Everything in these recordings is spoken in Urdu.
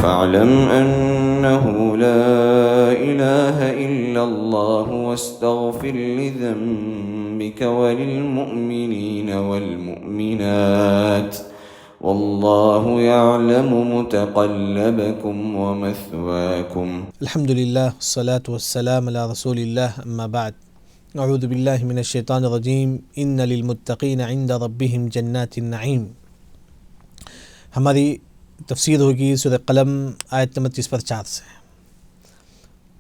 فاعلم أنه لا إله إلا الله واستغفر لذنبك وللمؤمنين والمؤمنات والله يعلم متقلبكم ومثواكم. الحمد لله والصلاة والسلام على رسول الله أما بعد. اعوذ بالله من الشیطان الرجیم. ان للمتقین عند ربهم جنات النعیم. ہماری تفسیر ہوگی سورہ قلم آیت نمبر 30-4 سے.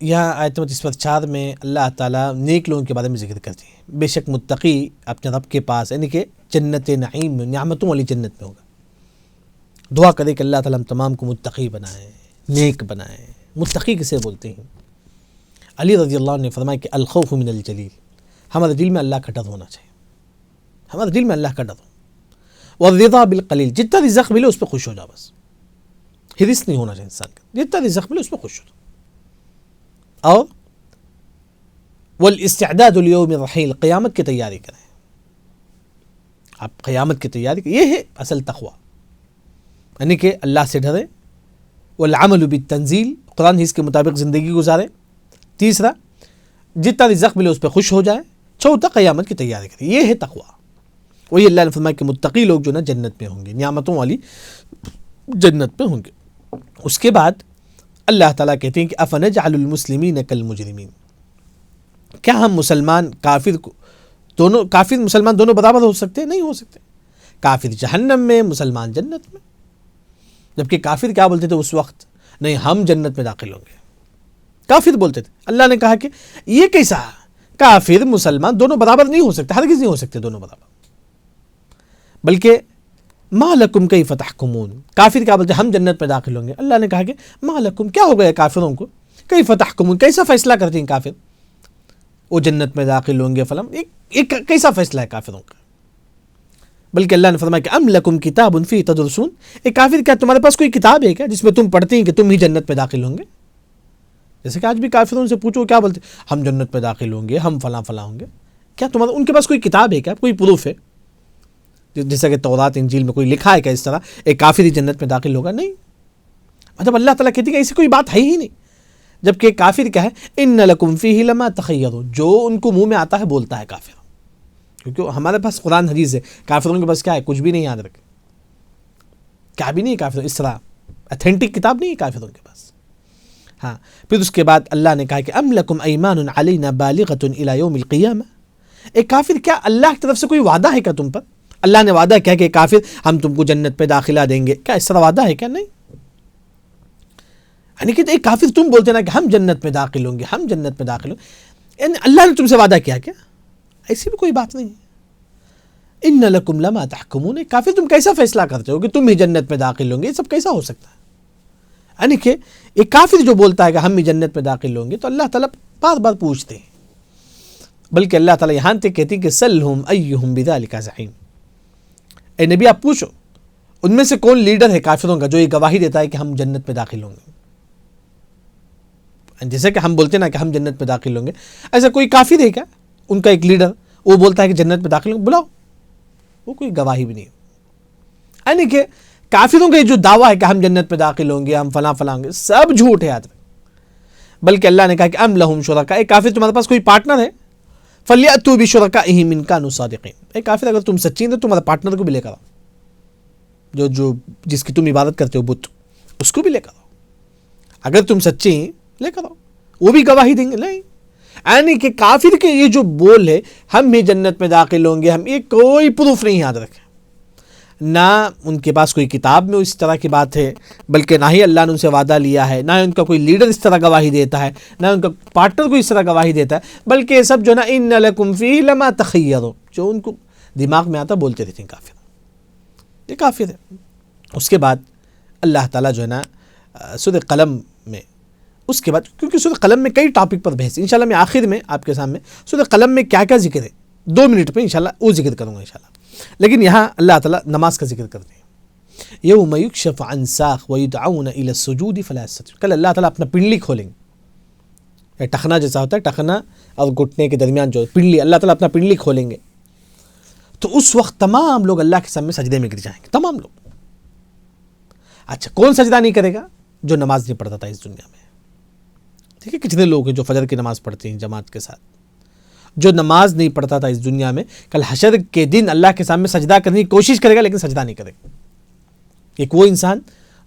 یہاں آیت نمبر 30-4 میں اللہ تعالیٰ نیک لوگوں کے بارے میں ذکر کرتے ہیں. بے شک متقی اپنے رب کے پاس یعنی کہ جنت نعیم میں نعمتوں والی جنت میں ہوگا. دعا کرے کہ اللہ تعالیٰ ہم تمام کو متقی بنائیں، نیک بنائیں. متقی کسے بولتے ہیں؟ علی رضی اللہ عنہ نے فرمایا کہ الخوف من الجلیل، ہمارے دل میں اللہ کا ڈر ہونا چاہیے. ہمارے دل میں اللہ کا ڈر ہو. والرضا بالقلیل، جتنا رزق ملے اس پہ خوش ہو جاؤ. بس حرص نہیں ہونا چاہیے انسان کا، جتنا رزق ملے اس پہ خوش ہو جاؤ. اور والاستعداد لیوم الرحیل، قیامت کی تیاری کریں. آپ قیامت کی تیاری کریں، یہ ہے اصل تقوی، یعنی کہ اللہ سے ڈرے. والعمل بالتنزیل، قرآن حدیث کے مطابق زندگی گزارے. تیسرا، جتنا رزق ملے اس پہ خوش ہو جائے. چوتھا، قیامت کی تیاری کرے. یہ ہے تقوی. وہی اللہ نے فرمایا کہ متقی لوگ جو نا جنت میں ہوں گے، نعمتوں والی جنت میں ہوں گے. اس کے بعد اللہ تعالیٰ کہتے ہیں کہ افنجعل المسلمین کالمجرمین، کیا ہم مسلمان کافر کو دونوں، کافر مسلمان دونوں برابر ہو سکتے ہیں؟ نہیں ہو سکتے. کافر جہنم میں، مسلمان جنت میں. جبکہ کافر کیا بولتے تھے اس وقت؟ نہیں، ہم جنت میں داخل ہوں گے. کافر بولتے تھے. اللہ نے کہا کہ یہ کیسا؟ کافر مسلمان دونوں برابر نہیں ہو سکتے، ہرگز نہیں ہو سکتے دونوں برابر. بلکہ ما لکم کیف تحکمون، کافر کیا بولتے ہیں؟ ہم جنت میں داخل ہوں گے. اللہ نے کہا کہ ما لکم، کیا ہو گیا کافروں کو؟ کیف تحکمون، کیسا فیصلہ کرتے ہیں کافر؟ وہ جنت میں داخل ہوں گے فلم، ایک کیسا فیصلہ ہے کافروں کا؟ بلکہ اللہ نے فرمایا کہ ام لکم کتاب فی تدرسون، ایک کافر کیا تمہارے پاس کوئی کتاب ہے کیا جس میں تم پڑھتے ہیں کہ تم ہی جنت میں داخل ہوں گے؟ جیسے کہ آج بھی کافروں سے پوچھو کیا بولتے ہیں؟ ہم جنت میں داخل ہوں گے، ہم فلاں فلاں ہوں گے. کیا تمہارا ان کے پاس کوئی کتاب ہے کیا، کوئی پروف ہے؟ جیسا کہ تورات انجیل میں کوئی لکھا ہے کہ اس طرح ایک کافر ہی جنت میں داخل ہوگا؟ نہیں. مطلب اللہ تعالیٰ کہتے ہیں کہ ایسی کوئی بات ہے ہی نہیں. جبکہ کافر کیا ہے؟ ان لکم فیہ لما تخیرون، جو ان کو منہ میں آتا ہے بولتا ہے کافر. کیونکہ ہمارے پاس قرآن حدیث ہے. کافروں کے پاس کیا ہے؟ کچھ بھی نہیں. یاد رکھیں، کیا بھی نہیں ہے کافر، اس طرح اتھینٹک کتاب نہیں ہے کافروں کے پاس. ہاں، پھر اس کے بعد اللہ نے کہا کہ ام لکم ایمان علینا بالغۃ الی یوم القیامہ، ایک کافر کیا اللہ کی طرف سے کوئی وعدہ ہے کیا تم پر؟ اللہ نے وعدہ کیا کہ کافر ہم تم کو جنت پہ داخلہ دیں گے، کیا اس طرح وعدہ ہے کیا؟ نہیں. یعنی کہ ایک کافر تم بولتے نا کہ ہم جنت میں داخل ہوں گے، ہم جنت میں داخل ہوں گے، یعنی اللہ نے تم سے وعدہ کیا کیا؟ ایسی بھی کوئی بات نہیں ہے. ان لکم لما تحکمون، کافر تم کیسا فیصلہ کرتے ہو کہ تم ہی جنت میں داخل ہوں گے؟ یہ سب کیسا ہو سکتا ہے؟ یعنی کہ ایک کافر جو بولتا ہے کہ ہم ہی جنت میں داخل ہوں گے تو اللہ تعالیٰ بار بار پوچھتے ہیں. بلکہ اللہ تعالیٰ یہاں تک کہتے ہیں کہ سلہم ایہم بذالک زعیم، اے نبی آپ پوچھو ان میں سے کون لیڈر ہے کافروں کا جو یہ گواہی دیتا ہے کہ ہم جنت میں داخل ہوں گے. جیسے کہ ہم بولتے ہیں نا کہ ہم جنت میں داخل ہوں گے، ایسا کوئی کافر ہے کیا ان کا ایک لیڈر وہ بولتا ہے کہ جنت میں داخل ہوں گے؟ بلاؤ، وہ کوئی گواہی بھی نہیں. یعنی کہ کافروں کا جو دعویٰ ہے کہ ہم جنت میں داخل ہوں گے، ہم فلاں فلاں ہوں گے، سب جھوٹ ہے. یاد رکھ. بلکہ اللہ نے کہا کہ ام لہم شرکاء، ایک کافر تمہارے پاس کوئی پارٹنر ہے، فلیأتوا بشرکائہم ان کانوا صادقین، ایک کافر اگر تم سچی ہیں تو تمہارے پارٹنر کو بھی لے کر آؤ، جو جس کی تم عبادت کرتے ہو بت، اس کو بھی لے کر آؤ. اگر تم سچے ہیں لے کر آؤ، وہ بھی گواہی دیں گے. نہیں، یعنی کہ کافر کے یہ جو بول ہے ہم بھی جنت میں داخل ہوں گے، ہم یہ کوئی پروف نہیں. یاد رکھیں، نہ ان کے پاس کوئی کتاب میں اس طرح کی بات ہے، بلکہ نہ ہی اللہ نے ان سے وعدہ لیا ہے، نہ ان کا کوئی لیڈر اس طرح گواہی دیتا ہے، نہ ان کا پارٹنر کوئی اس طرح گواہی دیتا ہے. بلکہ یہ سب جو نا ان لکم فیہ لما تخیرون، جو ان کو دماغ میں آتا بولتے رہتے ہیں کافر. یہ کافر ہے. اس کے بعد اللہ تعالیٰ جو ہے نا سورہ قلم میں، اس کے بعد کیونکہ سورہ قلم میں کئی ٹاپک پر بحث، انشاءاللہ میں آخر میں آپ کے سامنے سورہ قلم میں کیا کیا ذکر ہے 2 منٹ پہ انشاءاللہ وہ ذکر کروں گا انشاءاللہ. لیکن یہاں اللہ تعالیٰ نماز کا ذکر کرتے ہیں. یوم یکشف عن ساق ویدعون الی السجود فلا یستطیعون، کل اللہ تعالیٰ اپنا پنڈلی کھولیں گے. ٹخنا جیسا ہوتا ہے، ٹخنا اور گھٹنے کے درمیان جو پنڈلی، اللہ تعالیٰ اپنا پنڈلی کھولیں گے تو اس وقت تمام لوگ اللہ کے سامنے سجدے میں گر جائیں گے، تمام لوگ. اچھا، کون سجدہ نہیں کرے گا؟ جو نماز نہیں پڑھتا تھا اس دنیا میں. ٹھیک ہے, کتنے لوگ ہیں جو فجر کی نماز پڑھتے ہیں جماعت کے ساتھ, جو نماز نہیں پڑھتا تھا اس دنیا میں, کل حشر کے دن اللہ کے سامنے سجدہ کرنے کی کوشش کرے گا لیکن سجدہ نہیں کرے گا. ایک وہ انسان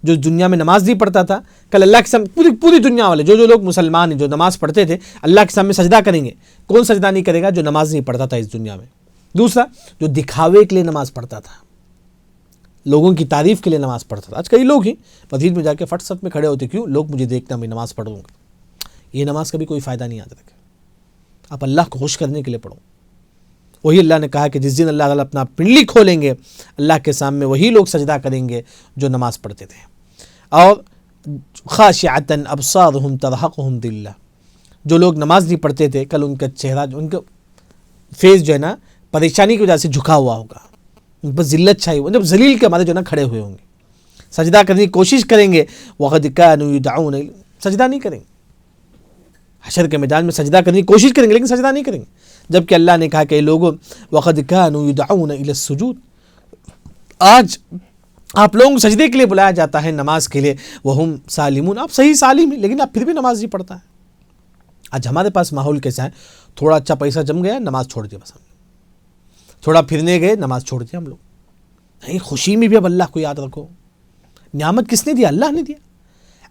جو دنیا میں نماز نہیں پڑھتا تھا, کل اللہ کے سامنے پوری دنیا والے جو لوگ مسلمان ہیں جو نماز پڑھتے تھے اللہ کے سامنے سجدہ کریں گے. کون سجدہ نہیں کرے گا؟ جو نماز نہیں پڑھتا تھا اس دنیا میں. دوسرا, جو دکھاوے کے لیے نماز پڑھتا تھا, لوگوں کی تعریف کے لیے نماز پڑھتا تھا. آج کئی لوگ ہیں مسجد میں جا کے فٹ صف میں کھڑے ہوتے, کیوں؟ لوگ مجھے دیکھنا, میں نماز پڑھوں گا. یہ نماز کا بھی کوئی فائدہ نہیں آتا تھا. آپ اللہ کو خوش کرنے کے لیے پڑھو. وہی اللہ نے کہا کہ جس دن اللہ تعالیٰ اپنا پنڈلی کھولیں گے اللہ کے سامنے وہی لوگ سجدہ کریں گے جو نماز پڑھتے تھے. اور خاشعۃ ابصارہم ترہقہم ذلہ, جو لوگ نماز نہیں پڑھتے تھے کل ان کا چہرہ, ان کا فیس جو ہے نا پریشانی کی وجہ سے جھکا ہوا ہوگا, ان پر ذلت چھائی ہوئی, جب ذلیل کے مارے جو ہے نا کھڑے ہوئے ہوں گے, سجدہ کرنے کی کوشش کریں گے. وقد کانوا یدعون, سجدہ نہیں کریں گے. حشر کے میدان میں سجدہ کرنے کی کوشش کریں گے لیکن سجدہ نہیں کریں گے. جبکہ اللہ نے کہا کہ اے لوگوں, وقد کانوا یدعون الی السجود, آج آپ لوگوں کو سجدے کے لیے بلایا جاتا ہے, نماز کے لیے. وہم سالمون, آپ صحیح سالم ہیں لیکن آپ پھر بھی نماز نہیں پڑھتا ہے. آج ہمارے پاس ماحول کیسا ہے, تھوڑا اچھا پیسہ جم گیا نماز چھوڑ دیا, بس ہم تھوڑا پھرنے گئے نماز چھوڑ دیا ہم لوگ. نہیں, خوشی میں بھی اب اللہ کو یاد رکھو. نعمت کس نے دیا؟ اللہ نے دیا.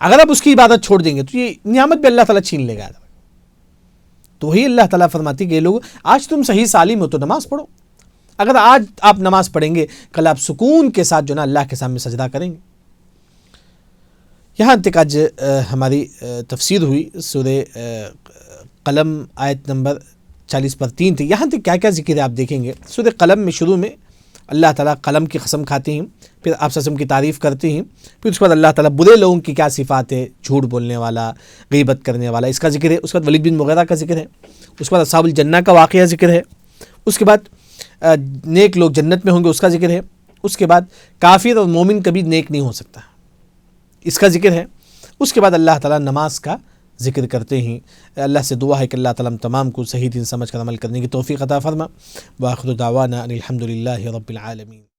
اگر آپ اس کی عبادت چھوڑ دیں گے تو یہ نعمت بھی اللہ تعالیٰ چھین لے گا. تو وہی اللہ تعالیٰ فرماتی کہ یہ لوگ آج تم صحیح سالم ہو تو نماز پڑھو. اگر آج آپ نماز پڑھیں گے کل آپ سکون کے ساتھ جو نا اللہ کے سامنے سجدہ کریں گے. یہاں تک آج ہماری تفسیر ہوئی. سورہ قلم آیت نمبر 40 پر 3 تھی. یہاں تک کیا کیا ذکر ہے آپ دیکھیں گے. سورہ قلم میں شروع میں اللہ تعالیٰ قلم کی قسم کھاتے ہیں, پھر آپ وسلم کی تعریف کرتے ہیں, پھر اس کے بعد اللہ تعالیٰ برے لوگوں کی کیا صفات ہے, جھوٹ بولنے والا, غیبت کرنے والا, اس کا ذکر ہے. اس کے بعد ولید بن مغیرہ کا ذکر ہے. اس کے بعد اصحاب الجنہ کا واقعہ ذکر ہے. اس کے بعد نیک لوگ جنت میں ہوں گے, اس کا ذکر ہے. اس کے بعد کافر اور مومن کبھی نیک نہیں ہو سکتا, اس کا ذکر ہے. اس کے بعد اللہ تعالیٰ نماز کا ذکر کرتے ہیں. اللہ سے دعا ہے کہ اللہ تعالیٰ ہم تمام کو صحیح دین سمجھ کر عمل کرنے کی توفیق عطا فرما. وآخر دعوانا ان الحمد للہ رب العالمین.